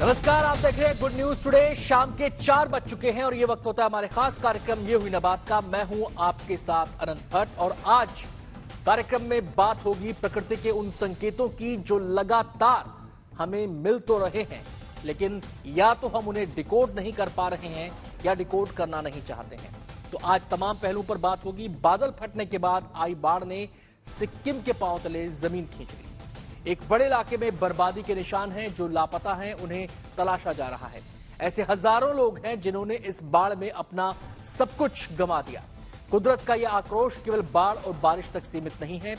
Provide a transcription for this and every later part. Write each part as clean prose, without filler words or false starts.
नमस्कार, आप देख रहे हैं गुड न्यूज टुडे। शाम के 4 बज चुके हैं और ये वक्त होता है हमारे खास कार्यक्रम ये हुई ना बात का। मैं हूं आपके साथ अनंत भट्ट और आज कार्यक्रम में बात होगी प्रकृति के उन संकेतों की जो लगातार हमें मिल तो रहे हैं, लेकिन या तो हम उन्हें डिकोड नहीं कर पा रहे हैं या डिकोड करना नहीं चाहते हैं। तो आज तमाम पहलुओं पर बात होगी। बादल फटने के बाद आई बाढ़ ने सिक्किम के पांव तले जमीन खींच ली। एक बड़े इलाके में बर्बादी के निशान हैं, जो लापता हैं उन्हें तलाशा जा रहा है। ऐसे हजारों लोग हैं जिन्होंने इस बाढ़ में अपना सब कुछ गंवा दिया। कुदरत का यह आक्रोश केवल बाढ़ और बारिश तक सीमित नहीं है।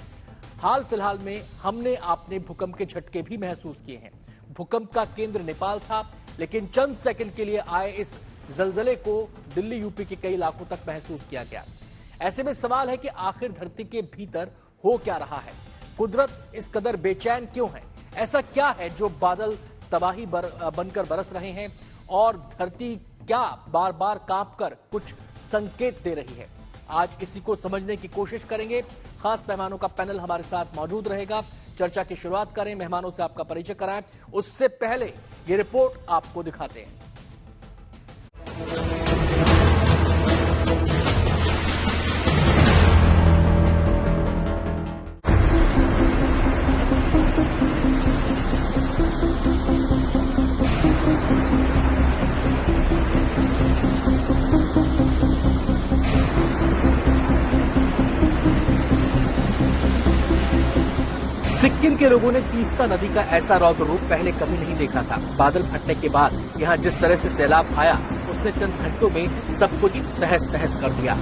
हाल फिलहाल में हमने आपने भूकंप के झटके भी महसूस किए हैं। भूकंप का केंद्र नेपाल था, लेकिन चंद सेकंड के लिए आए इस जलजले को दिल्ली यूपी के कई इलाकों तक महसूस किया गया। ऐसे में सवाल है कि आखिर धरती के भीतर हो क्या रहा है? कुदरत इस कदर बेचैन क्यों है? ऐसा क्या है जो बादल तबाही बनकर बरस रहे हैं और धरती क्या बार बार कांपकर कुछ संकेत दे रही है? आज इसी को समझने की कोशिश करेंगे। खास मेहमानों का पैनल हमारे साथ मौजूद रहेगा। चर्चा की शुरुआत करें, मेहमानों से आपका परिचय कराएं। उससे पहले ये रिपोर्ट आपको दिखाते हैं। सिक्किम के लोगों ने तीस्ता नदी का ऐसा रौद्र रूप पहले कभी नहीं देखा था। बादल फटने के बाद यहाँ जिस तरह से सैलाब आया, उसने चंद घंटों में सब कुछ तहस नहस कर दिया।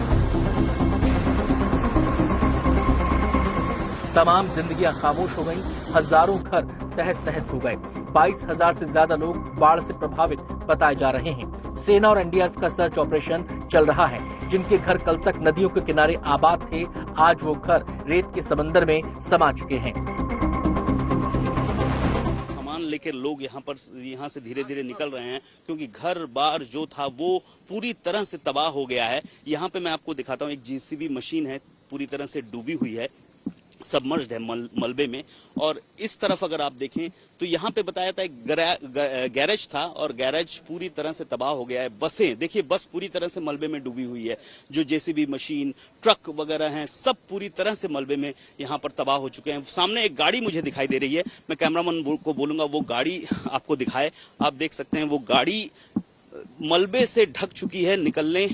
तमाम जिंदगियां खामोश हो गईं, हजारों घर तहस नहस हो गए। 22,000 से ज्यादा लोग बाढ़ से प्रभावित बताए जा रहे हैं। सेना और एनडीआरएफ का सर्च ऑपरेशन चल रहा है। जिनके घर कल तक नदियों के किनारे आबाद थे, आज वो घर रेत के समंदर में समा चुके हैं। लेकर लोग यहाँ से धीरे धीरे निकल रहे हैं, क्योंकि घर बार जो था वो पूरी तरह से तबाह हो गया है। यहाँ पे मैं आपको दिखाता हूँ, एक जेसीबी मशीन है, पूरी तरह से डूबी हुई है, सबमर्ज्ड है मलबे में। और इस तरफ अगर आप देखें तो यहाँ पे बताया था एक गैरेज था और गैरेज पूरी तरह से तबाह हो गया है। बसें देखिए, बस पूरी तरह से मलबे में डूबी हुई है। जो जेसीबी मशीन, ट्रक वगैरह हैं, सब पूरी तरह से मलबे में यहाँ पर तबाह हो चुके हैं। सामने एक गाड़ी मुझे दिखाई दे रही है, मैं कैमरामैन को बोलूंगा वो गाड़ी आपको दिखाए। आप देख सकते हैं वो गाड़ी मलबे से ढक चुकी है, निकलने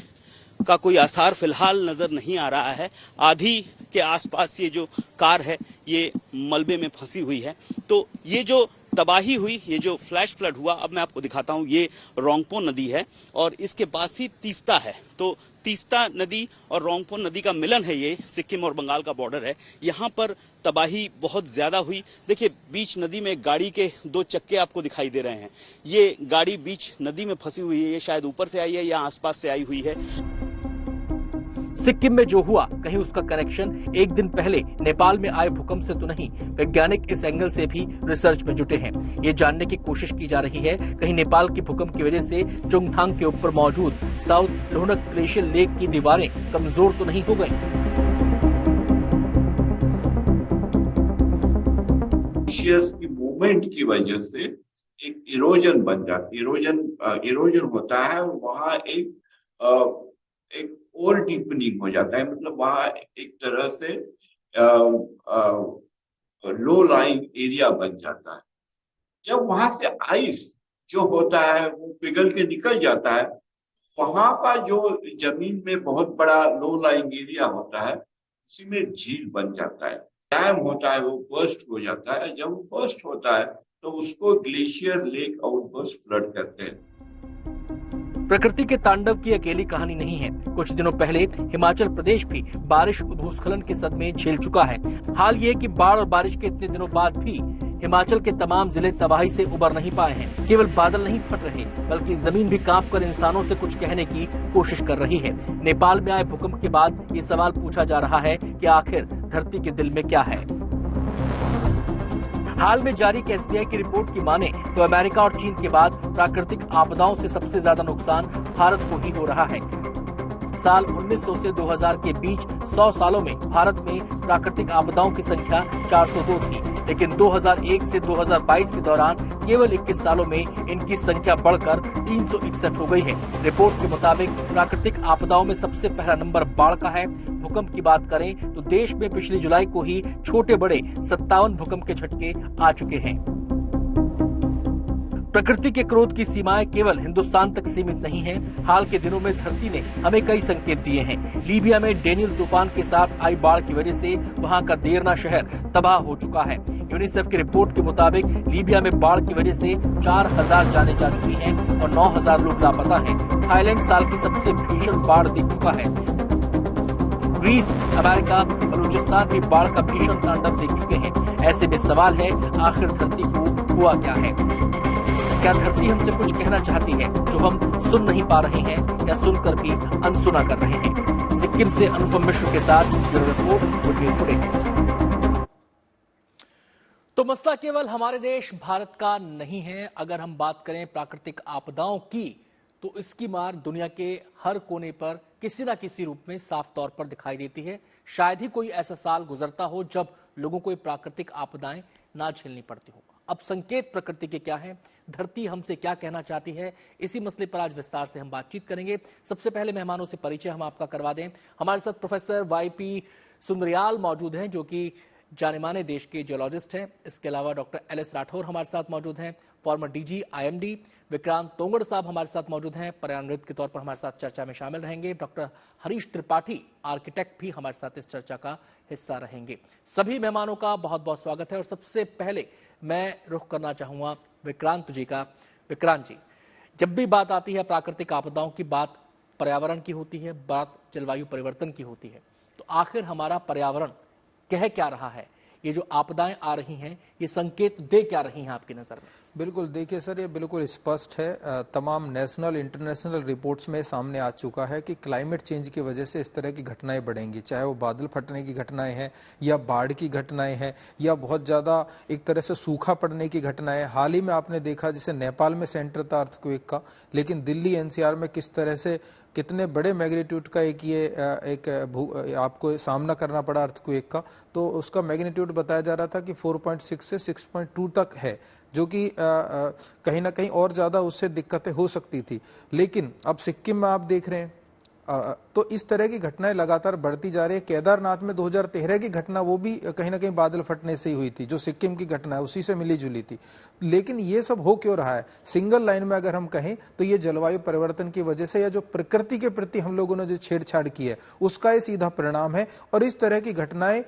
का कोई आसार फिलहाल नजर नहीं आ रहा है। आधी के आसपास ये जो कार है ये मलबे में फंसी हुई है। तो ये जो तबाही हुई, ये जो फ्लैश फ्लड हुआ, अब मैं आपको दिखाता हूँ। ये रोंगपो नदी है और इसके पास ही तीस्ता है। तो तीस्ता नदी और रोंगपो नदी का मिलन है, ये सिक्किम और बंगाल का बॉर्डर है। यहाँ पर तबाही बहुत ज्यादा हुई। देखिए, बीच नदी में गाड़ी के 2 चक्के आपको दिखाई दे रहे हैं। ये गाड़ी बीच नदी में फंसी हुई है, ये शायद ऊपर से आई है या आसपास से आई हुई है। सिक्किम में जो हुआ, कहीं उसका कनेक्शन एक दिन पहले नेपाल में आए भूकंप से तो नहीं? वैज्ञानिक इस एंगल से भी रिसर्च में जुटे हैं। ये जानने की कोशिश की जा रही है, कहीं नेपाल के भूकंप की वजह से चुंगथांग के ऊपर मौजूद साउथ लोहनक ग्लेशियर लेक की दीवारें कमजोर तो नहीं हो गई। ग्लेशियर्स की मूवमेंट की वजह से एक इरोजन बन जाती है। इरोजन होता है, वहाँ एक और डीपनिंग हो जाता है। मतलब वहाँ एक तरह से लो लाइंग एरिया बन जाता है। जब वहां से आइस जो होता है वो पिघल के निकल जाता है, वहां का जो जमीन में बहुत बड़ा लो लाइंग एरिया होता है, उसी में झील बन जाता है। डैम होता है, वो बर्स्ट हो जाता है। जब वो बर्स्ट होता है तो उसको ग्लेशियर लेक आउटबर्स्ट फ्लड कहते हैं। प्रकृति के तांडव की अकेली कहानी नहीं है। कुछ दिनों पहले हिमाचल प्रदेश भी बारिश और भूस्खलन के सदमे झेल चुका है। हाल ये कि बाढ़ और बारिश के इतने दिनों बाद भी हिमाचल के तमाम जिले तबाही से उबर नहीं पाए हैं। केवल बादल नहीं फट रहे, बल्कि जमीन भी कांपकर इंसानों से कुछ कहने की कोशिश कर रही है। नेपाल में आए भूकंप के बाद ये सवाल पूछा जा रहा है कि आखिर धरती के दिल में क्या है। हाल में जारी एक एसबीआई की रिपोर्ट की माने तो अमेरिका और चीन के बाद प्राकृतिक आपदाओं से सबसे ज्यादा नुकसान भारत को ही हो रहा है। साल 1900 से 2000 के बीच 100 सालों में भारत में प्राकृतिक आपदाओं की संख्या 402 थी, लेकिन 2001 से 2022 के दौरान केवल 21 सालों में इनकी संख्या बढ़कर 361 हो गई है। रिपोर्ट के मुताबिक प्राकृतिक आपदाओं में सबसे पहला नंबर बाढ़ का है। भूकंप की बात करें तो देश में पिछली जुलाई को ही छोटे बड़े 57 भूकंप के झटके आ चुके हैं। प्रकृति के क्रोध की सीमाएं केवल हिंदुस्तान तक सीमित नहीं हैं। हाल के दिनों में धरती ने हमें कई संकेत दिए हैं। लीबिया में डेनियल तूफान के साथ आई बाढ़ की वजह से वहां का देरना शहर तबाह हो चुका है। यूनिसेफ की रिपोर्ट के मुताबिक लीबिया में बाढ़ की वजह से 4000 जानें जा चुकी हैं और 9000 लोग लापता हैं। थाईलैंड साल की सबसे भीषण बाढ़ देख चुका है। ग्रीस, अमेरिका, बलूचिस्तान भी बाढ़ का भीषण तांडव देख चुके हैं। ऐसे में सवाल है, आखिर धरती को हुआ क्या है? क्या धरती हमसे कुछ कहना चाहती है जो हम सुन नहीं पा रहे हैं या सुनकर भी अनसुना कर रहे हैं? सिक्किम से अनुपम मिश्र के साथ bureau report, good news today. तो मसला केवल हमारे देश भारत का नहीं है। अगर हम बात करें प्राकृतिक आपदाओं की, तो इसकी मार दुनिया के हर कोने पर किसी न किसी रूप में साफ तौर पर दिखाई देती है। शायद ही कोई ऐसा साल गुजरता हो जब लोगों को प्राकृतिक आपदाएं ना झेलनी पड़ती हो। अब संकेत प्रकृति के क्या हैं, धरती हमसे क्या कहना चाहती है, इसी मसले पर आज विस्तार से हम बातचीत करेंगे। सबसे पहले मेहमानों से परिचय हम आपका करवा दें। हमारे साथ प्रोफेसर वाईपी सुंदरयाल मौजूद हैं, जो कि जाने माने देश के जियोलॉजिस्ट हैं। इसके अलावा डॉक्टर एल.एस. राठौर हमारे साथ मौजूद हैं, फॉर्मर डीजी आईएमडी। विक्रांत तोंगड़ साहब हमारे साथ मौजूद हैं, पर्यावरणविद के तौर पर हमारे साथ चर्चा में शामिल रहेंगे। डॉक्टर हरीश त्रिपाठी, आर्किटेक्ट, भी हमारे साथ इस चर्चा का हिस्सा रहेंगे। सभी मेहमानों का बहुत बहुत स्वागत है और सबसे पहले मैं रुख करना चाहूंगा विक्रांत जी का। विक्रांत जी, जब भी बात आती है प्राकृतिक आपदाओं की, बात पर्यावरण की होती है, बात जलवायु परिवर्तन की होती है, तो आखिर हमारा पर्यावरण कह क्या रहा है? ये जो आपदाएं आ रही हैं, ये संकेत दे क्या रही हैं आपकी नजर में? बिल्कुल, देखिए सर, ये बिल्कुल स्पष्ट है। तमाम नेशनल इंटरनेशनल रिपोर्ट्स में सामने आ चुका है कि क्लाइमेट चेंज की वजह से इस तरह की घटनाएं बढ़ेंगी, चाहे वो बादल फटने की घटनाएं हैं या बाढ़ की घटनाएं हैं या बहुत ज़्यादा एक तरह से सूखा पड़ने की घटनाएं। हाल ही में आपने देखा जैसे नेपाल में सेंटर था अर्थक्वेक का, लेकिन दिल्ली एनसीआर में किस तरह से कितने बड़े मैग्नीट्यूड का एक आपको सामना करना पड़ा अर्थक्वेक का। तो उसका मैग्नीट्यूड बताया जा रहा था कि 4.6 से 6.2 तक है, जो कि कहीं ना कहीं और ज़्यादा उससे दिक्कतें हो सकती थी। लेकिन अब सिक्किम में आप देख रहे हैं तो इस तरह की घटनाएं लगातार बढ़ती जा रही है। केदारनाथ में 2013 की घटना, वो भी कहीं ना कहीं बादल फटने से ही हुई थी, जो सिक्किम की घटना है उसी से मिली जुली थी। लेकिन ये सब हो क्यों रहा है? सिंगल लाइन में अगर हम कहें तो ये जलवायु परिवर्तन की वजह से, या जो प्रकृति के प्रति हम लोगों ने जो छेड़छाड़ की है उसका ये सीधा परिणाम है। और इस तरह की घटनाएं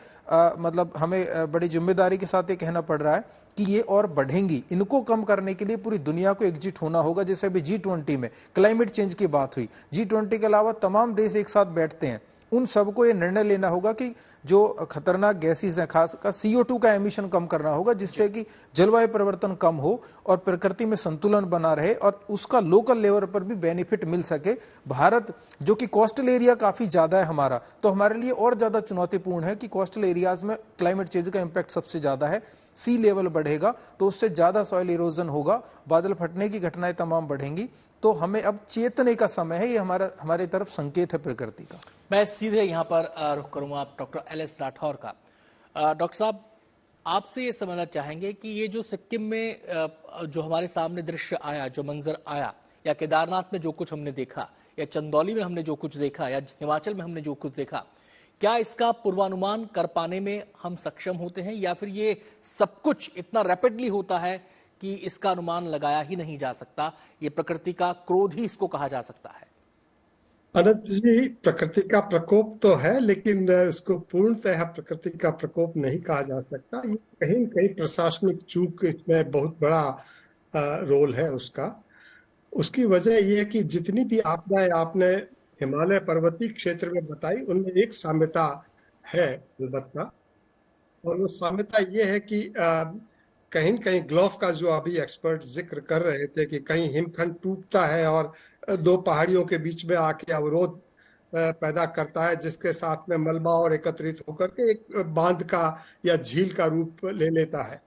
मतलब हमें बड़ी जिम्मेदारी के साथ ये कहना पड़ रहा है कि ये और बढ़ेंगी। इनको कम करने के लिए पूरी दुनिया को एकजुट होना होगा। जैसे अभी G20 में क्लाइमेट चेंज की बात हुई, G20 के अलावा तमाम देश एक साथ बैठते हैं, उन सबको ये निर्णय लेना होगा कि जो खतरनाक गैसेज हैं, खासकर CO2 का एमिशन कम करना होगा, जिससे कि जलवायु परिवर्तन कम हो और प्रकृति में संतुलन बना रहे और उसका लोकल लेवल पर भी बेनिफिट मिल सके। भारत जो कि कोस्टल एरिया काफी ज्यादा है हमारा, तो हमारे लिए और ज्यादा चुनौतीपूर्ण है कि कोस्टल एरियाज में क्लाइमेट चेंज का इम्पैक्ट सबसे ज्यादा है। सी लेवल बढ़ेगा तो उससे ज्यादा सॉइल इरोजन होगा, बादल फटने की घटनाएं तमाम बढ़ेंगी। तो हमें अब चेतने का समय है, ये हमारे तरफ संकेत है प्रकृति का। मैं सीधे यहाँ पर रुख करूंगा डॉक्टर एल.एस. राठौर का। डॉक्टर साहब, आपसे ये समझना चाहेंगे कि ये जो सिक्किम में जो हमारे सामने दृश्य आया, जो मंजर आया, या केदारनाथ में जो कुछ हमने देखा, या चंदौली में हमने जो कुछ देखा, या हिमाचल में हमने जो कुछ देखा, क्या इसका पूर्वानुमान कर पाने में हम सक्षम होते हैं, या फिर ये सब कुछ इतना रैपिडली होता है कि इसका अनुमान लगाया ही नहीं जा सकता? ये प्रकृति का क्रोध ही इसको कहा जा सकता है। अनंत जी, प्रकृति का प्रकोप तो है, लेकिन इसको पूर्णतः प्रकृति का प्रकोप नहीं कहा जा सकता। ये कहीं न कहीं प्रशासनिक चूक इसमें बहुत बड़ा रोल है उसका। उसकी वजह यह है कि जितनी भी आपदाएं आपने हिमालय पर्वतीय क्षेत्र में बताई, उनमें एक साम्यता है अलबत्ता, और वो साम्यता ये है कि कहीं न कहीं ग्लोफ का जो अभी एक्सपर्ट जिक्र कर रहे थे कि कहीं हिमखंड टूटता है और दो पहाड़ियों के बीच में आके अवरोध पैदा करता है, जिसके साथ में मलबा और एकत्रित होकर के एक बांध का या झील का रूप ले लेता है।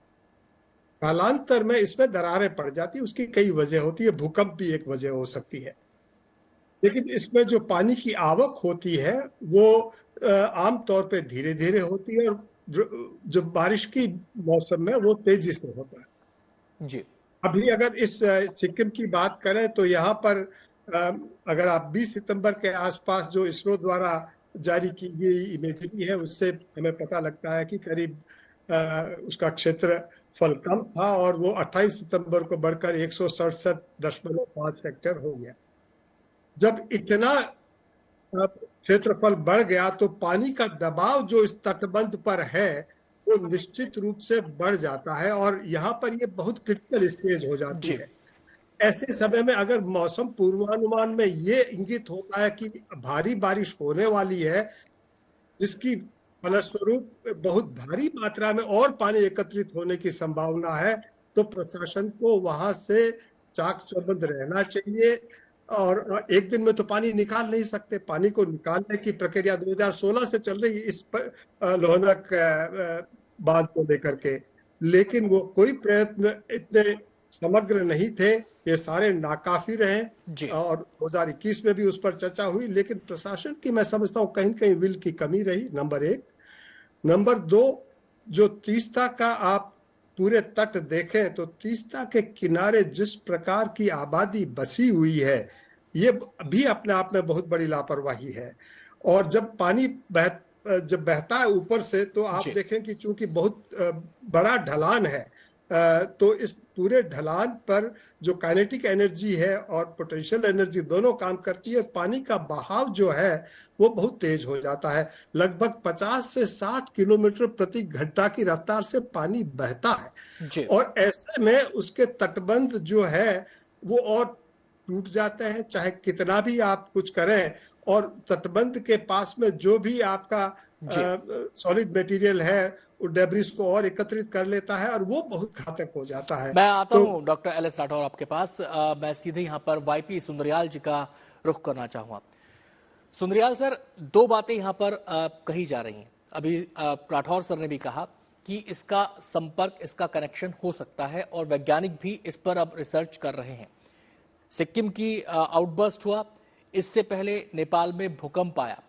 कालांतर में इसमें दरारें पड़ जाती, उसकी कई वजह होती है, भूकंप भी एक वजह हो सकती है। लेकिन इसमें जो पानी की आवक होती है वो आमतौर पे धीरे धीरे होती है, और जो बारिश की मौसम में वो तेजी से होता है। जी। अभी अगर इस सिक्किम की बात करें तो यहाँ पर अगर आप 20 सितंबर के आसपास जो इसरो द्वारा जारी की गई इमेजरी है उससे हमें पता लगता है कि करीब उसका क्षेत्रफल कम था, और वो 28 सितंबर को बढ़कर 167.5 हेक्टेयर हो गया। जब इतना क्षेत्रफल बढ़ गया तो पानी का दबाव जो इस तटबंध पर है वो निश्चित रूप से बढ़ जाता है, और यहाँ पर ये बहुत क्रिटिकल स्टेज हो जाती है। ऐसे समय में अगर मौसम पूर्वानुमान में ये इंगित होता है कि भारी बारिश होने वाली है, जिसकी फलस्वरूप बहुत भारी मात्रा में और पानी एकत्रित होने की संभावना है, तो प्रशासन को वहां से चाक चौबंद रहना चाहिए। और एक दिन में तो पानी निकाल नहीं सकते, पानी को निकालने की प्रक्रिया 2016 से चल रही है इस लोहरदगा बांध को लेकर के, लेकिन वो कोई प्रयत्न इतने समग्र नहीं थे, ये सारे नाकाफी रहे। और 2021 में भी उस पर चर्चा हुई, लेकिन प्रशासन की मैं समझता हूँ कहीं कहीं विल की कमी रही, नंबर 1। नंबर 2, जो तीस्ता का आप पूरे तट देखें तो तीस्ता के किनारे जिस प्रकार की आबादी बसी हुई है, ये भी अपने आप में बहुत बड़ी लापरवाही है। और जब पानी जब बहता है ऊपर से तो आप देखें कि चूंकि बहुत बड़ा ढलान है, तो इस पूरे ढलान पर जो काइनेटिक एनर्जी है और पोटेंशियल एनर्जी दोनों काम करती है। पानी का बहाव जो है वो बहुत तेज हो जाता है, लगभग 50 से 60 किलोमीटर प्रति घंटा की रफ्तार से पानी बहता है। और ऐसे में उसके तटबंध जो है वो और टूट जाते हैं, चाहे कितना भी आप कुछ करें। और तटबंध के पास में जो भी आपका सॉलिड मटेरियल है वो डेब्रिस को और एकत्रित कर लेता है, और वो बहुत घातक हो जाता है। मैं आता हूं डॉक्टर एल.एस. राठौर आपके पास। मैं सीधे यहां पर वाईपी सुंदरयाल जी का रुख करना चाहूंगा। सुंदरयाल सर, 2 बातें यहां पर कही जा रही हैं। अभी राठौर सर ने भी कहा कि इसका संपर्क, इसका कनेक्शन हो सकता है, और वैज्ञानिक भी इस पर अब रिसर्च कर रहे हैं। सिक्किम की आउटबर्स्ट हुआ, इससे पहले नेपाल में भूकंप आया,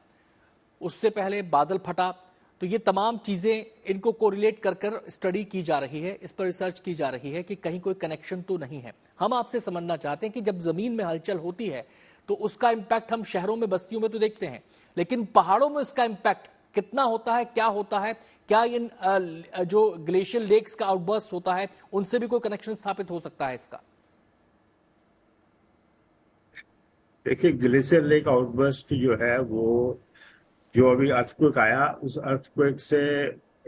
उससे पहले बादल फटा, तो ये तमाम चीजें इनको कोरिलेट कर कर स्टडी की जा रही है, इस पर रिसर्च की जा रही है कि कहीं कोई कनेक्शन तो नहीं है। हम आपसे समझना चाहते हैं कि जब जमीन में हलचल होती है तो उसका इंपैक्ट हम शहरों में, बस्तियों में तो देखते हैं, लेकिन पहाड़ों में इसका इंपैक्ट कितना होता है, क्या होता है? क्या इन जो ग्लेशियल लेक्स का आउटबर्स्ट होता है उनसे भी कोई कनेक्शन स्थापित हो सकता है इसका? देखिए, ग्लेशियर लेक आउटबर्स्ट जो है वो जो अभी अर्थक्वेक आया, उस अर्थक्वेक से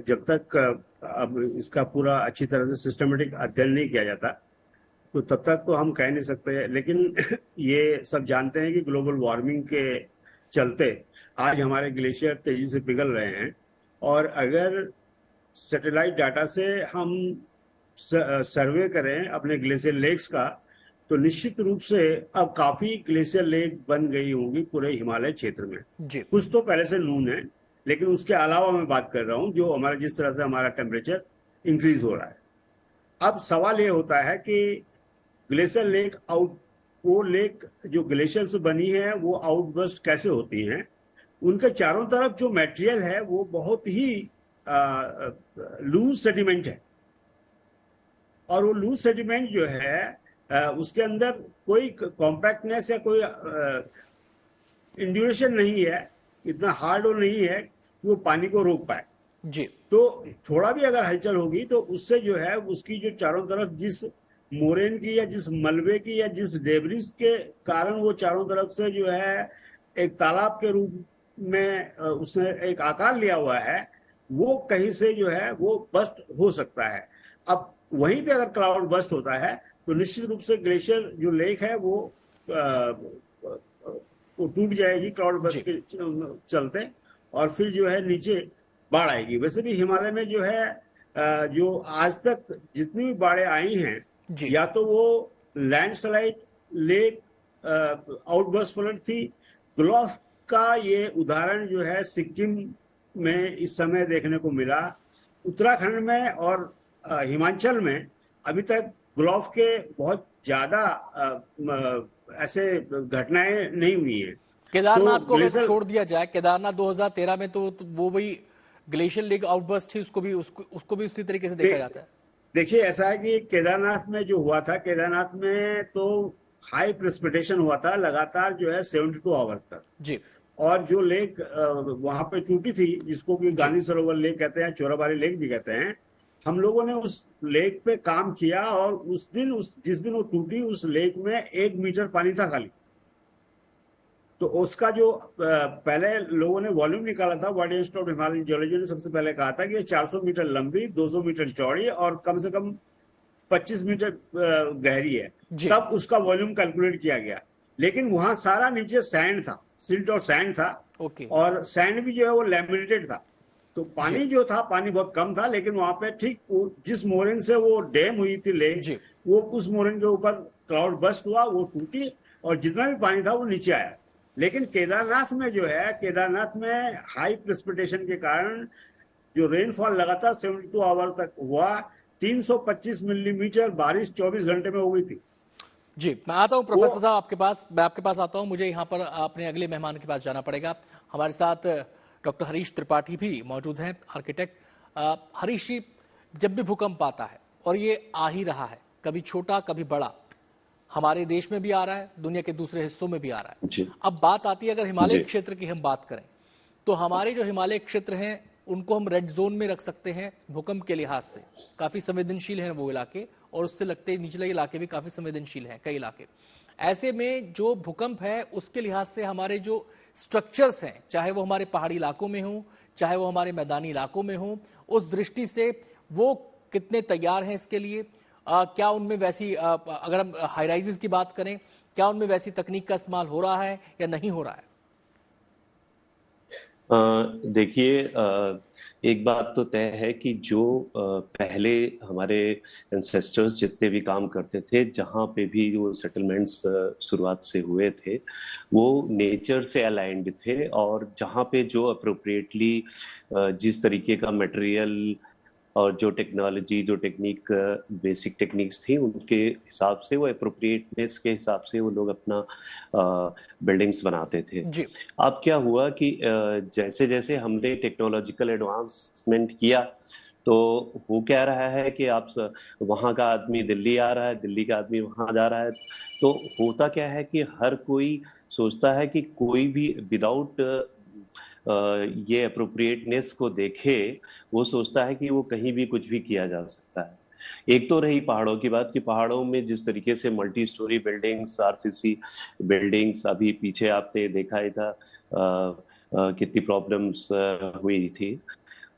जब तक अब इसका पूरा अच्छी तरह से सिस्टमेटिक अध्ययन नहीं किया जाता तो तब तक तो हम कह नहीं सकते। लेकिन ये सब जानते हैं कि ग्लोबल वार्मिंग के चलते आज हमारे ग्लेशियर तेजी से पिघल रहे हैं, और अगर सैटेलाइट डाटा से हम सर्वे करें अपने ग्लेशियर लेक्स का तो निश्चित रूप से अब काफी ग्लेशियर लेक बन गई होंगी पूरे हिमालय क्षेत्र में। कुछ तो पहले से नून है, लेकिन उसके अलावा मैं बात कर रहा हूं जो हमारा, जिस तरह से हमारा टेम्परेचर इंक्रीज हो रहा है। अब सवाल ये होता है कि ग्लेशियर लेक वो लेक जो ग्लेशियर से बनी है वो आउटबर्स्ट कैसे होती हैं? उनके चारों तरफ जो मटेरियल है वो बहुत ही लूज सेडिमेंट है, और वो लूज सेडिमेंट जो है उसके अंदर कोई कॉम्पैक्टनेस या कोई इंड्यूरेशन नहीं है, इतना हार्ड और नहीं है कि वो पानी को रोक पाए। तो थोड़ा भी अगर हलचल होगी तो उससे जो है उसकी जो चारों तरफ जिस मोरेन की या जिस मलबे की या जिस डेब्रिस के कारण वो चारों तरफ से जो है एक तालाब के रूप में उसने एक आकार लिया हुआ है, वो कहीं से जो है वो बस्ट हो सकता है। अब वहीं पे अगर क्लाउड बस्ट होता है तो निश्चित रूप से ग्लेशियर जो लेक है वो टूट जाएगी क्लाउड बस्ट के चलते, और फिर जो है नीचे बाढ़ आएगी। वैसे भी हिमालय में जो है जो आज तक जितनी भी बाढ़ें आई हैं, या तो वो लैंडस्लाइड, लेक, आउटबर्स्ट फ्लड थी। ग्लोफ का ये उदाहरण जो है सिक्किम में इस समय देखने को मिला। उत्तराखंड में और हिमाचल में अभी तक ग्लोफ के बहुत ज्यादा ऐसे घटनाएं नहीं हुई है। केदारनाथ को अगर ग्लेशियर छोड़ दिया जाए, केदारनाथ 2013 में तो वो वही ग्लेशियर लेक आउटबर्स्ट थी, उसको भी उसी तरीके से देखा जाता है। देखिए, ऐसा है कि केदारनाथ में जो हुआ था, केदारनाथ में तो हाई प्रेसिपिटेशन हुआ था लगातार जो है 72 आवर्स तक जी। और जो लेक वहां पे टूटी थी, जिसको कि गांधी सरोवर लेक कहते हैं, चोराबारी लेक भी कहते हैं, हम लोगों ने उस लेक पे काम किया और जिस दिन वो टूटी, उस लेक में 1 मीटर पानी था खाली। तो उसका जो पहले लोगों ने वॉल्यूम निकाला था, world institute of Himalayan geology ने सबसे पहले कहा था कि ये 400 मीटर लंबी, 200 मीटर चौड़ी और कम से कम 25 मीटर गहरी है। तब उसका वॉल्यूम कैलकुलेट किया गया, लेकिन वहां सारा नीचे सैंड था, सिल्ट और सैंड था। और सैंड भी जो है वो लैमिनेटेड था, तो पानी जो था, पानी बहुत कम था, लेकिन वहां पे ठीक जिस मोरिन से वो डैम हुई थी लेक, वो उस मोरिन के ऊपर क्लाउड बस्ट हुआ, वो टूटी और जितना भी पानी था वो नीचे आया। लेकिन केदारनाथ में जो है, केदारनाथ में हाई प्रेसिपिटेशन के कारण जो रेनफॉल लगातार 72 आवर तक हुआ, 325 मिलीमीटर बारिश 24 घंटे में हो गई थी। जी, मैं आता हूं प्रोफेसर साहब आपके पास, मैं आपके पास आता हूं। मुझे यहां पर अपने अगले मेहमान के पास जाना पड़ेगा। हमारे साथ डॉक्टर हरीश त्रिपाठी भी मौजूद हैं, आर्किटेक्ट। हरीश जी, जब भी भूकंप आता है, और ये आ ही रहा है, कभी छोटा कभी बड़ा, हमारे देश में भी आ रहा है, दुनिया के दूसरे हिस्सों में भी आ रहा है। अब बात आती है, अगर हिमालय क्षेत्र की हम बात करें, तो हमारे जो हिमालय क्षेत्र हैं उनको हम रेड जोन में रख सकते हैं भूकंप के लिहाज से। काफी संवेदनशील हैं वो इलाके, और उससे लगते निचले इलाके भी काफी संवेदनशील हैं, कई इलाके। ऐसे में जो भूकंप है उसके लिहाज से हमारे जो स्ट्रक्चर्स हैं, चाहे वो हमारे पहाड़ी इलाकों में हो, चाहे वो हमारे मैदानी इलाकों में हो, उस दृष्टि से वो कितने तैयार हैं इसके लिए? क्या उनमें वैसी, अगर हम हाई राइजेस की बात करें, क्या उनमें वैसी तकनीक का इस्तेमाल हो रहा है या नहीं हो रहा है? देखिए, एक बात तो तय है कि जो पहले हमारे एंसेस्टर्स जितने भी काम करते थे, जहाँ पे भी वो सेटलमेंट्स शुरुआत से हुए थे, वो नेचर से अलाइंड थे, और जहाँ पे जो अप्रोप्रिएटली जिस तरीके का मटेरियल और जो टेक्नोलॉजी, जो टेक्निक, बेसिक टेक्निक्स थी, उनके हिसाब से, वो अप्रोप्रिएटनेस के हिसाब से वो लोग अपना बिल्डिंग्स बनाते थे। अब क्या हुआ कि जैसे जैसे हमने टेक्नोलॉजिकल एडवांसमेंट किया, तो वो कह रहा है कि आप वहाँ का आदमी दिल्ली आ रहा है, दिल्ली का आदमी वहाँ जा रहा है, तो होता क्या है कि हर कोई सोचता है कि कोई भी विदाउट ये अप्रोप्रिएटनेस को देखे, वो सोचता है कि वो कहीं भी कुछ भी किया जा सकता है। एक तो रही पहाड़ों की बात, कि पहाड़ों में जिस तरीके से multi storey buildings, RCC buildings, अभी पीछे आपने देखा ही था कितनी प्रॉब्लम्स हुई थी।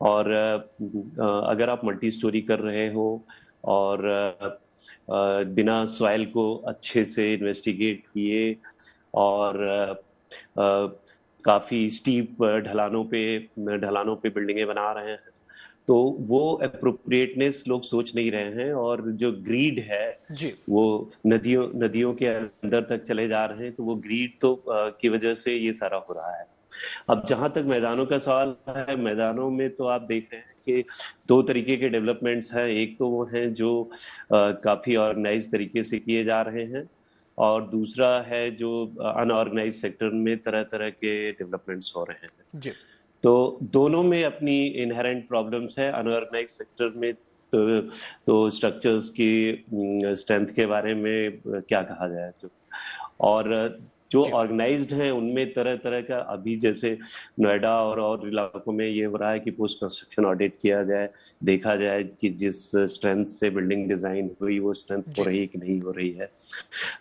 और अगर आप मल्टी स्टोरी कर रहे हो और बिना सॉइल को अच्छे से इन्वेस्टिगेट किए और काफी स्टीप ढलानों पे बिल्डिंगें बना रहे हैं, तो वो अप्रोप्रिएटनेस लोग सोच नहीं रहे हैं, और जो ग्रीड है वो नदियों के अंदर तक चले जा रहे हैं, तो वो ग्रीड तो की वजह से ये सारा हो रहा है। अब जहां तक मैदानों का सवाल है, मैदानों में तो आप देख रहे हैं कि 2 तरीके के डेवलपमेंट्स हैं। एक तो वो हैं जो काफी ऑर्गेनाइज तरीके से किए जा रहे हैं, और दूसरा है जो अनऑर्गेनाइज सेक्टर में तरह तरह के डेवलपमेंट्स हो रहे हैं। तो दोनों में अपनी इनहेरेंट प्रॉब्लम्स है। अनऑर्गेनाइज सेक्टर में तो स्ट्रक्चर्स की स्ट्रेंथ के बारे में क्या कहा जाए, और जो ऑर्गेनाइज्ड हैं उनमें तरह तरह का, अभी जैसे नोएडा और इलाकों में ये हो रहा है कि पोस्ट कंस्ट्रक्शन ऑडिट किया जाए, देखा जाए कि जिस स्ट्रेंथ से बिल्डिंग डिजाइन हुई वो स्ट्रेंथ हो रही है कि नहीं हो रही है।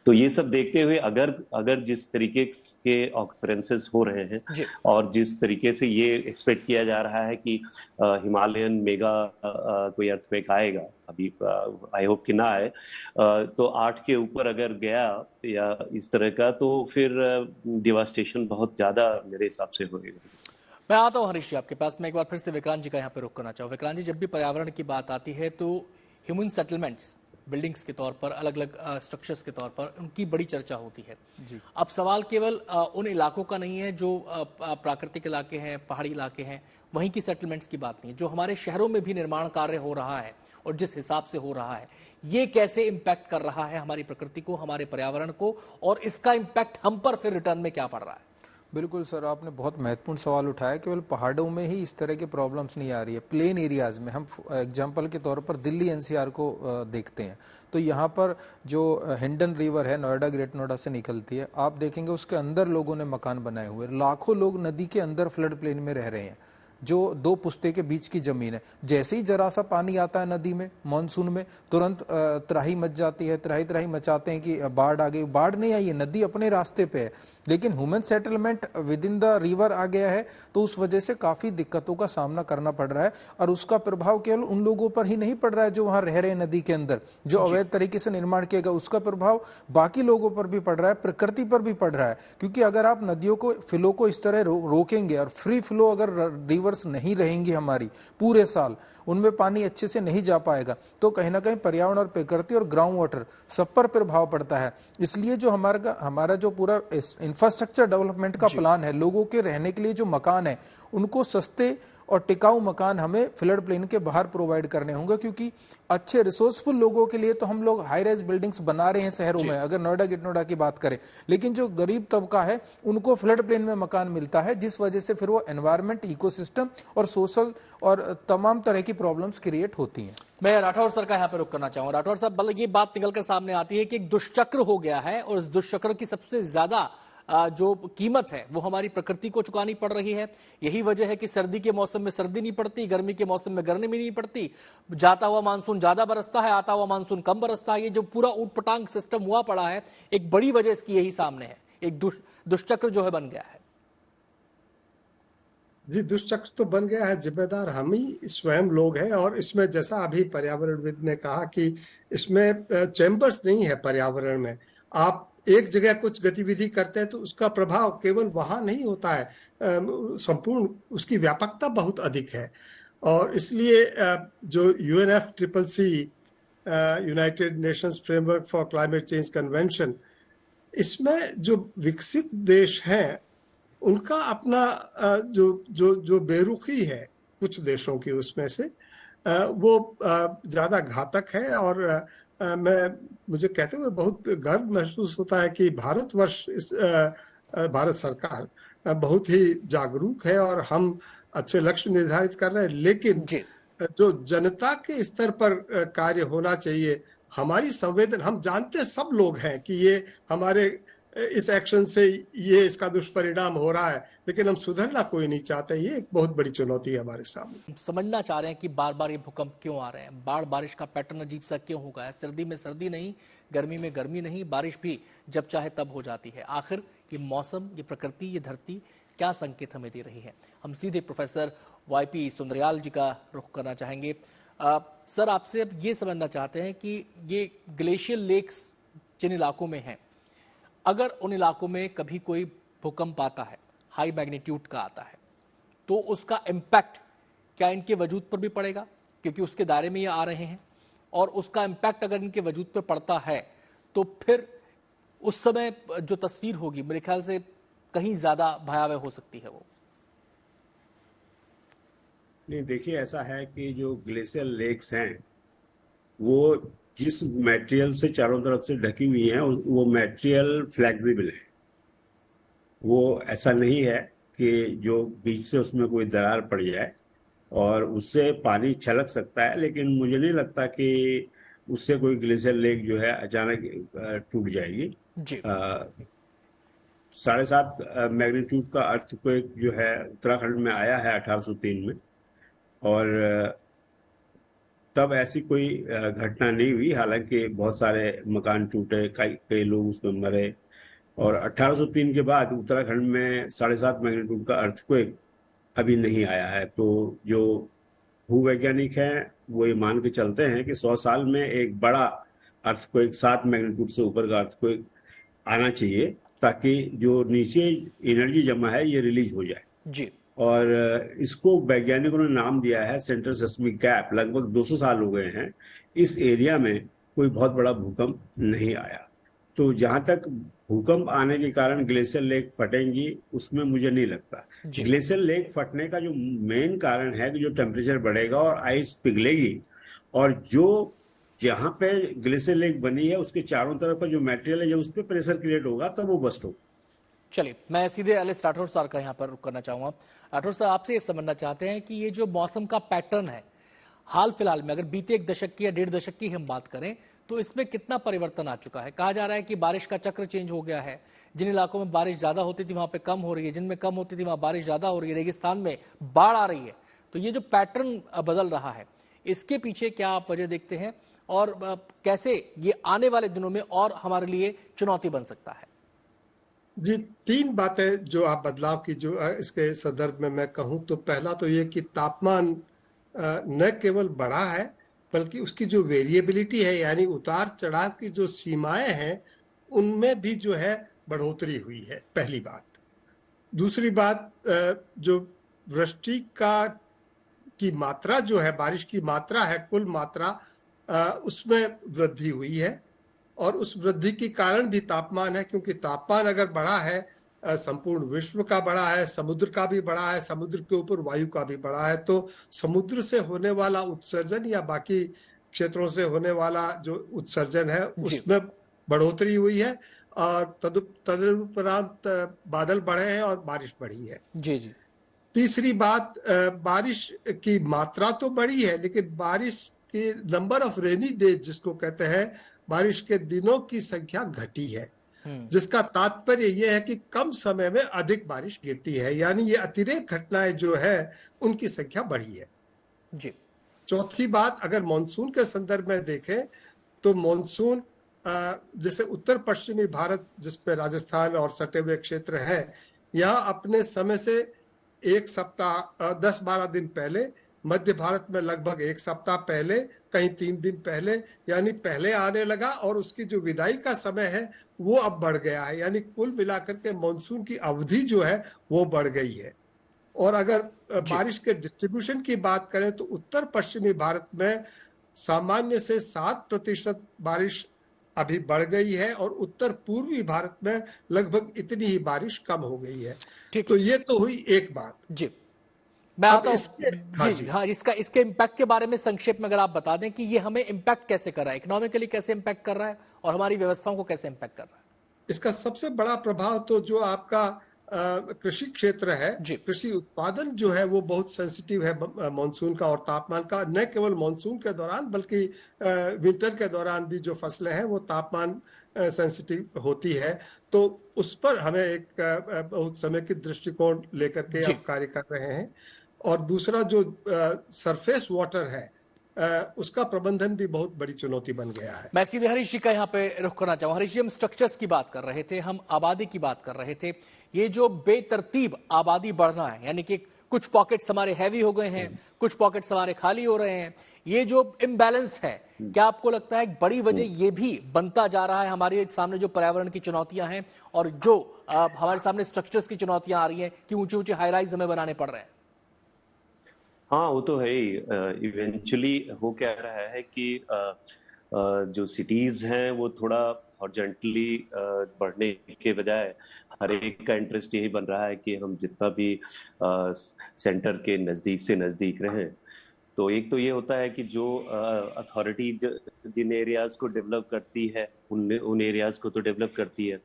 तो ये सब देखते हुए अगर जिस तरीके के ऑकरेंसेस हो रहे हैं और जिस तरीके से ये एक्सपेक्ट किया जा रहा है कि हिमालयन मेगा कोई अर्थक्वेक आएगा, अभी आई होप कि ना आए, तो 8 के ऊपर अगर गया या इस तरह का, तो फिर डिवास्टेशन बहुत ज्यादा मेरे हिसाब से होगा। मैं आता हूँ हरीश जी आपके पास। मैं एक बार फिर से विक्रांत जी का यहाँ पे रुक करना चाहूँ। विक्रांत जी, जब भी पर्यावरण की बात आती है तो ह्यूमन सेटलमेंट्स, बिल्डिंग्स के तौर पर, अलग अलग स्ट्रक्चर्स के तौर पर उनकी बड़ी चर्चा होती है। अब सवाल केवल उन इलाकों का नहीं है जो प्राकृतिक इलाके हैं, पहाड़ी इलाके हैं, वहीं की सेटलमेंट्स की बात नहीं है। जो हमारे शहरों में भी निर्माण कार्य हो रहा है और जिस हिसाब से हो रहा है, ये कैसे इंपैक्ट कर रहा है हमारी प्रकृति को, हमारे पर्यावरण को, और इसका इंपैक्ट हम पर फिर रिटर्न में क्या पड़ रहा है? बिल्कुल सर, आपने बहुत महत्वपूर्ण सवाल उठाया। केवल पहाड़ों में ही इस तरह की प्रॉब्लम्स नहीं आ रही है, प्लेन एरियाज में हम एग्जांपल के तौर पर दिल्ली एनसीआर को देखते हैं तो यहाँ पर जो हिंडन रिवर है, नोएडा, ग्रेट नोएडा से निकलती है, आप देखेंगे उसके अंदर लोगों ने मकान बनाए हुए, लाखों लोग नदी के अंदर फ्लड प्लेन में रह रहे हैं, जो 2 पुश्ते के बीच की जमीन है। जैसे ही जरा सा पानी आता है नदी में मानसून में, तुरंत त्राही मच जाती है, त्राही मचाते हैं कि बाढ़ आ गई। बाढ़ नहीं आई है, नदी अपने रास्ते पे है, लेकिन human settlement within the river आ गया है, तो उस वजह से काफी दिक्कतों का सामना करना पड़ रहा है। और उसका प्रभाव केवल उन लोगों पर ही नहीं पड़ रहा है जो वहां रह रहे हैं नदी के अंदर, जो अवैध तरीके से निर्माण किया गया, उसका प्रभाव बाकी लोगों पर भी पड़ रहा है, प्रकृति पर भी पड़ रहा है। क्योंकि अगर आप नदियों को, फ्लो को इस तरह रोकेंगे और फ्री फ्लो अगर रिवर नहीं रहेंगी हमारी पूरे साल, उनमें पानी अच्छे से नहीं जा पाएगा, तो कहीं ना कहीं पर्यावरण और प्रकृति और ग्राउंड वाटर सब पर प्रभाव पड़ता है। इसलिए जो हमारा जो पूरा इंफ्रास्ट्रक्चर डेवलपमेंट का प्लान है, लोगों के रहने के लिए जो मकान है, उनको सस्ते और टिकाऊ मकान हमें फ्लड प्लेन के बाहर प्रोवाइड करने होंगे। क्योंकि अच्छे रिसोर्सफुल लोगों के लिए तो हम लोग हाई राइज बिल्डिंग्स बना रहे हैं शहरों में, अगर नोएडा, ग्रेट नोएडा की बात करें, लेकिन जो गरीब तबका है उनको फ्लड प्लेन में मकान मिलता है, जिस वजह से फिर वो एनवायरमेंट, इकोसिस्टम और सोशल और तमाम तरह की प्रॉब्लम्स क्रिएट होती हैं। मैं राठौर सर का यहाँ पे रुक करना चाहूंगा। राठौर साहब, मतलब ये बात निकलकर सामने आती है कि एक दुष्चक्र हो गया है, और इस दुष्चक्र की सबसे ज्यादा जो कीमत है वो हमारी प्रकृति को चुकानी पड़ रही है। यही वजह है कि सर्दी के मौसम में सर्दी नहीं पड़ती, गर्मी के मौसम में गर्मी नहीं पड़ती, जाता हुआ मानसून ज्यादा बरसता है, आता हुआ मानसून कम बरसता है। ये जो पूरा ऊटपटांग सिस्टम हुआ पड़ा है, एक बड़ी वजह इसकी यही सामने है, एक दुष्चक्र जो है बन गया है। जी, दुष्चक्र तो बन गया है, जिम्मेदार हम ही स्वयं लोग हैं। और इसमें जैसा अभी पर्यावरणविद ने कहा कि इसमें चैम्बर्स नहीं है पर्यावरण में। आप एक जगह कुछ गतिविधि करते हैं तो उसका प्रभाव केवल वहां नहीं होता है, संपूर्ण उसकी व्यापकता बहुत अधिक है। और इसलिए जो UNFCCC, United Nations framework for climate change convention, इसमें जो विकसित देश हैं उनका अपना जो बेरुखी है कुछ देशों की, उसमें से वो ज्यादा घातक है। और मुझे कहते हुए बहुत गर्व महसूस होता है कि भारतवर्ष, भारत सरकार बहुत ही जागरूक है और हम अच्छे लक्ष्य निर्धारित कर रहे हैं, लेकिन जो जनता के स्तर पर कार्य होना चाहिए, हमारी संवेदन, हम जानते सब लोग हैं कि ये हमारे इस एक्शन से ये इसका दुष्परिणाम हो रहा है, लेकिन हम सुधरना कोई नहीं चाहते। ये एक बहुत बड़ी चुनौती है हमारे सामने। समझना चाह रहे हैं कि बार बार ये भूकंप क्यों आ रहे हैं, बाढ़ बारिश का पैटर्न अजीब सा क्यों होगा है, सर्दी में सर्दी नहीं, गर्मी में गर्मी नहीं, बारिश भी जब चाहे तब हो जाती है। आखिर ये मौसम, ये प्रकृति, ये धरती क्या संकेत हमें दे रही है? हम सीधे प्रोफेसर YP सुंदरयाल जी का रुख करना चाहेंगे। सर, आपसे अब ये समझना चाहते हैं कि ये ग्लेशियल लेक्स जिन इलाकों में हैं, अगर उन इलाकों में कभी कोई भूकंप आता है, हाई मैग्नीट्यूड का आता है, तो उसका इम्पैक्ट क्या इनके वजूद पर भी पड़ेगा, क्योंकि उसके दायरे में ये आ रहे हैं, और उसका इम्पैक्ट अगर इनके वजूद पर पड़ता है तो फिर उस समय जो तस्वीर होगी मेरे ख्याल से कहीं ज्यादा भयावह हो सकती है वो। नहीं, देखिए, ऐसा है कि जो ग्लेशियल लेक्स हैं वो जिस मटेरियल से चारों तरफ से ढकी हुई है, वो मटेरियल फ्लेक्सिबल है। वो ऐसा नहीं है कि जो बीच से उसमें कोई दरार पड़ जाए और उससे पानी छलक सकता है, लेकिन मुझे नहीं लगता कि उससे कोई ग्लेशियर लेक जो है अचानक टूट जाएगी। 7.5 मैग्नीट्यूड का अर्थक्वेक जो है उत्तराखंड में आया है 1803 में, और तब ऐसी कोई घटना नहीं हुई। हालांकि बहुत सारे मकान टूटे, कई लोग उसमें मरे, और 1803 के बाद उत्तराखंड में 7.5 मैग्नीट्यूड का अर्थक्वेक अभी नहीं आया है। तो जो भूवैज्ञानिक हैं वो ये मान के चलते हैं कि 100 साल में एक बड़ा अर्थक्वेक, 7 मैग्नीट्यूड से ऊपर का अर्थक्वेक आना चाहिए, ताकि जो नीचे एनर्जी जमा है ये रिलीज हो जाए जी। और इसको वैज्ञानिकों ने नाम दिया है सेंट्रल सेस्मिक गैप। लगभग 200 साल हो गए हैं इस एरिया में कोई बहुत बड़ा भूकंप नहीं आया। तो जहां तक भूकंप आने के कारण ग्लेशियर लेक फटेंगी, उसमें मुझे नहीं लगता। ग्लेशियर लेक फटने का जो मेन कारण है कि जो टेम्परेचर बढ़ेगा और आइस पिघलेगी, और जो जहां पे ग्लेशियर लेक बनी है उसके चारों तरफ का जो मटेरियल है, जब उस पर प्रेशर क्रिएट होगा तब वो बस्ट होगा। चलिए, मैं सीधे एलिस राठौर सर का यहाँ पर रुक करना चाहूंगा। राठौर सर, आपसे ये समझना चाहते हैं कि ये जो मौसम का पैटर्न है हाल फिलहाल में, अगर बीते 1 दशक की या 1.5 दशक की हम बात करें, तो इसमें कितना परिवर्तन आ चुका है? कहा जा रहा है कि बारिश का चक्र चेंज हो गया है। जिन इलाकों में बारिश ज्यादा होती थी वहां पे कम हो रही है, जिनमें कम होती थी वहां बारिश ज्यादा हो रही है, रेगिस्तान में बाढ़ आ रही है। तो ये जो पैटर्न बदल रहा है, इसके पीछे क्या आप वजह देखते हैं और कैसे ये आने वाले दिनों में और हमारे लिए चुनौती बन सकता है? जी, 3 बातें जो आप बदलाव की जो इसके संदर्भ में मैं कहूं तो पहला तो ये कि तापमान न केवल बढ़ा है बल्कि उसकी जो वेरिएबिलिटी है, यानी उतार चढ़ाव की जो सीमाएं हैं, उनमें भी जो है बढ़ोतरी हुई है, पहली बात। दूसरी बात, जो वृष्टि की मात्रा जो है, बारिश की मात्रा है, कुल मात्रा, उसमें वृद्धि हुई है और उस वृद्धि के कारण भी तापमान है, क्योंकि तापमान अगर बढ़ा है, संपूर्ण विश्व का बढ़ा है, समुद्र का भी बढ़ा है, समुद्र के ऊपर वायु का भी बढ़ा है, तो समुद्र से होने वाला उत्सर्जन या बाकी क्षेत्रों से होने वाला जो उत्सर्जन है उसमें बढ़ोतरी हुई है और तदुपरांत बादल बढ़े हैं और बारिश बढ़ी है। जी जी। तीसरी बात, बारिश की मात्रा तो बढ़ी है, लेकिन बारिश के नंबर ऑफ रेनी डेज जिसको कहते हैं, बारिश के दिनों की संख्या घटी है, जिसका तात्पर्य यह है कि कम समय में अधिक बारिश गिरती है, यानी ये अतिरेक घटनाएं जो है उनकी संख्या बढ़ी है। जी। चौथी बात, अगर मानसून के संदर्भ में देखें तो मानसून जैसे उत्तर पश्चिमी भारत जिस पे राजस्थान और सटे हुए क्षेत्र है, यहाँ अपने समय से 1 सप्ताह 10-12 दिन पहले, मध्य भारत में लगभग 1 सप्ताह पहले, कहीं 3 दिन पहले, यानी पहले आने लगा और उसकी जो विदाई का समय है वो अब बढ़ गया है, यानी कुल मिलाकर के मानसून की अवधि जो है वो बढ़ गई है। और अगर बारिश के डिस्ट्रीब्यूशन की बात करें तो उत्तर पश्चिमी भारत में सामान्य से 7% बारिश अभी बढ़ गई है और उत्तर पूर्वी भारत में लगभग इतनी ही बारिश कम हो गई है। तो ये तो हुई एक बात। जी, मैं आता हूं। हाँ जी हाँ, इसके इम्पैक्ट के बारे में संक्षेप में अगर आप बता दें कि ये हमें इम्पैक्ट कैसे कर रहा है, इकोनॉमिकली कैसे इम्पैक्ट कर रहा है और हमारी व्यवस्थाओं को कैसे इम्पैक्ट कर रहा है? इसका सबसे बड़ा प्रभाव तो जो आपका कृषि क्षेत्र है, कृषि उत्पादन जो है वो बहुत सेंसिटिव है मानसून का और तापमान का। न केवल मानसून के दौरान बल्कि विंटर के दौरान भी जो फसलें हैं वो तापमान सेंसिटिव होती है, तो उस पर हमें एक बहुत समय की दृष्टिकोण लेकर के अब कार्य कर रहे हैं। और दूसरा जो सरफेस वाटर है उसका प्रबंधन भी बहुत बड़ी चुनौती बन गया है। मैं सीधे हरीश जी का यहाँ पे रुख करना चाहूँ। हरीश जी, हम स्ट्रक्चर्स की बात कर रहे थे, हम आबादी की बात कर रहे थे। ये जो बेतरतीब आबादी बढ़ना है, यानी कि कुछ पॉकेट्स हमारे हैवी हो गए हैं, कुछ पॉकेट्स हमारे खाली हो रहे हैं, ये जो इम्बैलेंस है, क्या आपको लगता है एक बड़ी वजह ये भी बनता जा रहा है हमारे सामने जो पर्यावरण की चुनौतियां हैं और जो हमारे सामने स्ट्रक्चर्स की चुनौतियां आ रही हैं कि ऊंचे ऊंचे हाई राइज हमें बनाने पड़ रहे हैं? हाँ, वो तो है ही। इवेंचुअली हो क्या रहा है कि जो सिटीज हैं वो थोड़ा हॉरिजॉन्टली बढ़ने के बजाय हर एक का इंटरेस्ट यही बन रहा है कि हम जितना भी सेंटर के नज़दीक से नज़दीक रहें। तो एक तो ये होता है कि जो अथॉरिटी जिन एरियाज को डेवलप करती है उन एरियाज को तो डेवलप करती है।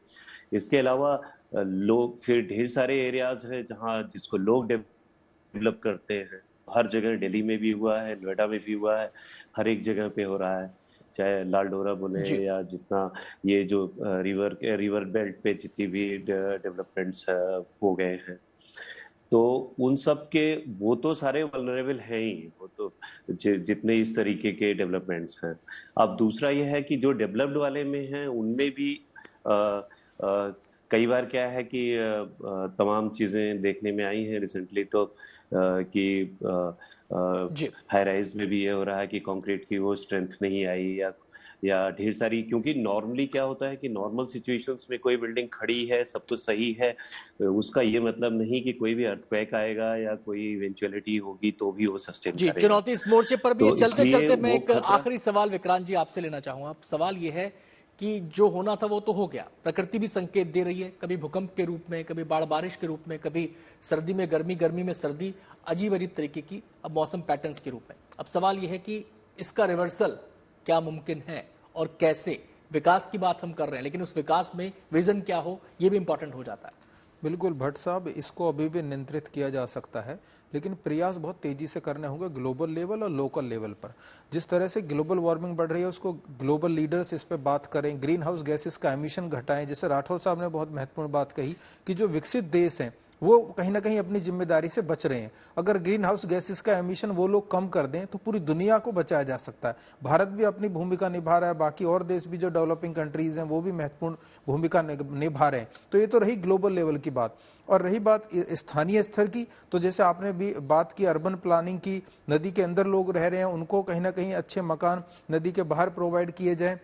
इसके अलावा लोग, फिर ढेर सारे एरियाज हैं जहाँ जिसको लोग डेवलप करते हैं। हर जगह, दिल्ली में भी हुआ है, नोएडा में भी हुआ है, हर एक जगह पे हो रहा है, चाहे लाल डोरा बोले या जितना ये जो रिवर बेल्ट पे जितनी भी डेवलपमेंट्स हो गए हैं, तो उन सब के वो तो सारे वल्नरेबल हैं ही, वो तो जितने इस तरीके के डेवलपमेंट्स हैं। अब दूसरा ये है कि जो डेवलप्ड वाले में हैं उनमें भी कई बार क्या है कि तमाम चीज़ें देखने में आई हैं रिसेंटली, तो कि हाई राइज में भी ये हो रहा है कि कंक्रीट की वो स्ट्रेंथ नहीं आई या ढेर सारी, क्योंकि नॉर्मली क्या होता है कि नॉर्मल सिचुएशंस में कोई बिल्डिंग खड़ी है, सब कुछ सही है, उसका ये मतलब नहीं कि कोई भी अर्थक्वेक आएगा या कोई इवेंचुअलिटी होगी तो भी वो सस्टेन करेगा। चुनौती इस मोर्चे पर भी। चलते चलते मैं एक आखिरी सवाल विक्रांत जी आपसे लेना चाहूंगा। सवाल ये है कि जो होना था वो तो हो गया, प्रकृति भी संकेत दे रही है, कभी भूकंप के रूप में, कभी बाढ़ बारिश के रूप में, कभी सर्दी में गर्मी, गर्मी में सर्दी, अजीब अजीब तरीके की अब मौसम पैटर्न्स के रूप में। अब सवाल ये है कि इसका रिवर्सल क्या मुमकिन है और कैसे? विकास की बात हम कर रहे हैं, लेकिन उस विकास में विजन क्या हो, यह भी इंपॉर्टेंट हो जाता है। बिल्कुल भट्ट साहब, इसको अभी भी नियंत्रित किया जा सकता है, लेकिन प्रयास बहुत तेजी से करने होंगे ग्लोबल लेवल और लोकल लेवल पर। जिस तरह से ग्लोबल वार्मिंग बढ़ रही है उसको ग्लोबल लीडर्स इस पे बात करें, ग्रीन हाउस गैसेस का एमिशन घटाएं। जैसे राठौर साहब ने बहुत महत्वपूर्ण बात कही कि जो विकसित देश हैं वो कहीं ना कहीं अपनी जिम्मेदारी से बच रहे हैं। अगर ग्रीन हाउस गैसेस का एमिशन वो लोग कम कर दें तो पूरी दुनिया को बचाया जा सकता है। भारत भी अपनी भूमिका निभा रहा है, बाकी और देश भी जो डेवलपिंग कंट्रीज हैं वो भी महत्वपूर्ण भूमिका निभा रहे हैं। तो ये तो रही ग्लोबल लेवल की बात। और रही बात स्थानीय स्तर की, तो जैसे आपने भी बात की अर्बन प्लानिंग की, नदी के अंदर लोग रह रहे हैं उनको कहीं ना कहीं अच्छे मकान नदी के बाहर प्रोवाइड किए जाएं।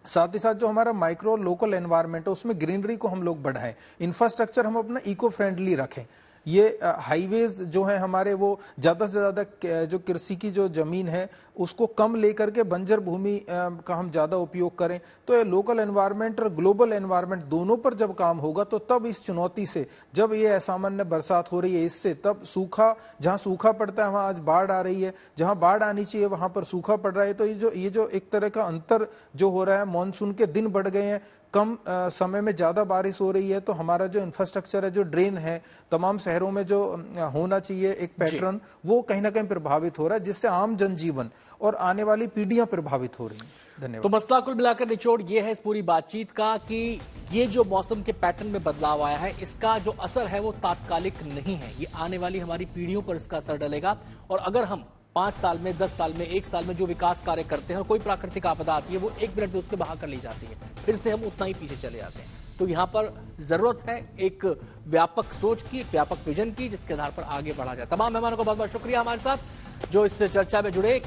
साथ ही साथ जो हमारा माइक्रो लोकल एनवायरनमेंट है उसमें ग्रीनरी को हम लोग बढ़ाएं, इंफ्रास्ट्रक्चर हम अपना इको फ्रेंडली रखें। ये हाईवेज जो है हमारे वो ज़्यादा से ज़्यादा जो कृषि की जो ज़मीन है उसको कम लेकर के बंजर भूमि का हम ज़्यादा उपयोग करें। तो ये लोकल एनवायरनमेंट और ग्लोबल एनवायरनमेंट दोनों पर जब काम होगा तो तब इस चुनौती से, जब ये असामान्य बरसात हो रही है इससे, तब सूखा, जहाँ सूखा पड़ता है वहाँ आज बाढ़ आ रही है, जहाँ बाढ़ आनी चाहिए वहाँ पर सूखा पड़ रहा है। तो ये जो एक तरह का अंतर जो हो रहा है, मानसून के दिन बढ़ गए हैं, कम समय में ज़्यादा बारिश हो रही है, तो हमारा जो इंफ्रास्ट्रक्चर है, जो ड्रेन है, तमाम शहरों में जो होना चाहिए एक पैटर्न, वो कहीं ना कहीं प्रभावित हो रहा है, जिससे आम जनजीवन और आने वाली पीढ़ियां प्रभावित हो रही हैं। धन्यवाद। तो मसला कुल मिलाकर निचोड़ ये है इस पूरी बातचीत का कि ये जो मौसम के पैटर्न में बदलाव आया है इसका जो असर है वो तात्कालिक नहीं है, ये आने वाली हमारी पीढ़ियों पर इसका असर डलेगा। और अगर हम 5 साल में, 10 साल में, 1 साल में जो विकास कार्य करते हैं और कोई प्राकृतिक आपदा आती है वो 1 मिनट में उसके बहा कर ली जाती है, फिर से हम उतना ही पीछे चले जाते हैं। तो यहां पर जरूरत है एक व्यापक सोच की, एक व्यापक विजन की, जिसके आधार पर आगे बढ़ा जाए। तमाम मेहमानों को बहुत बहुत शुक्रिया हमारे साथ जो इस चर्चा में जुड़े।